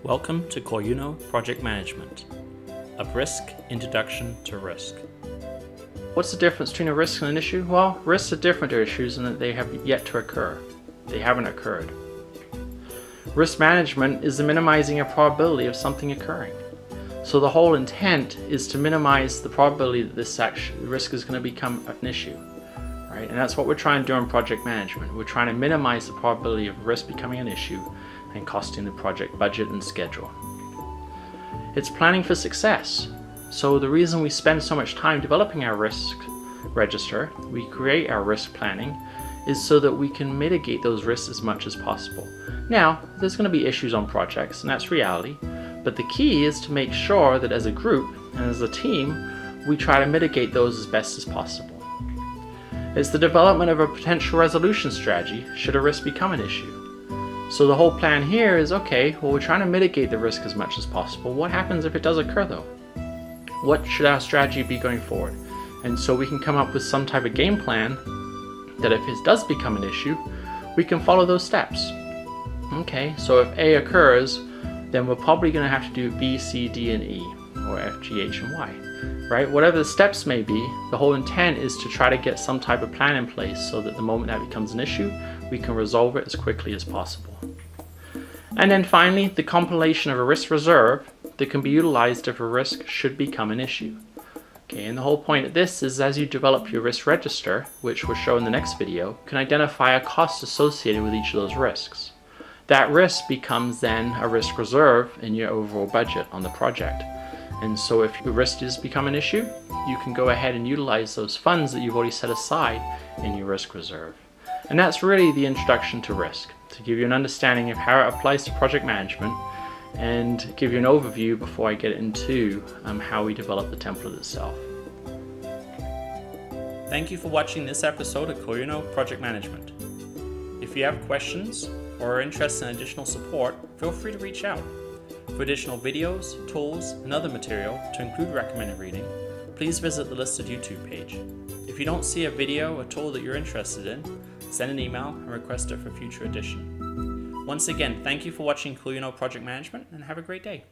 Welcome to Koyunopm Project Management, a Brisk introduction to risk. What's the difference between a risk and an issue? Well, risks are different to issues in that they have yet to occur. They haven't occurred. Risk management is the minimizing a probability of something occurring. So the whole intent is to minimize the probability that this risk is going to become an issue. Right? And that's what we're trying to do in project management. We're trying to minimize the probability of risk becoming an issue and costing the project budget and schedule. It's planning for success. So the reason we spend so much time developing our risk register, we create our risk planning, is so that we can mitigate those risks as much as possible. Now, there's going to be issues on projects, and that's reality, but the key is to make sure that as a group and as a team, we try to mitigate those as best as possible. It's the development of a potential resolution strategy should a risk become an issue. So the whole plan here is, okay, well, we're trying to mitigate the risk as much as possible. What happens if it does occur though? What should our strategy be going forward? And so we can come up with some type of game plan that if it does become an issue, we can follow those steps. Okay, so if A occurs, then we're probably going to have to do B, C, D, and E, or F, G, H, and Y, right? Whatever the steps may be, the whole intent is to try to get some type of plan in place so that the moment that becomes an issue, we can resolve it as quickly as possible. And then finally, the compilation of a risk reserve that can be utilized if a risk should become an issue. Okay, and the whole point of this is as you develop your risk register, which we'll show in the next video, can identify a cost associated with each of those risks. That risk becomes then a risk reserve in your overall budget on the project. And so if the risk does become an issue, you can go ahead and utilize those funds that you've already set aside in your risk reserve. And that's really the introduction to risk, to give you an understanding of how it applies to project management and give you an overview before I get into how we develop the template itself. Thank you for watching this episode of Koyunopm Project Management. If you have questions or are interested in additional support, feel free to reach out. For additional videos, tools, and other material to include recommended reading, please visit the listed YouTube page. If you don't see a video or tool that you're interested in, send an email and request it for future edition. Once again, thank you for watching Koyunopm Project Management and have a great day.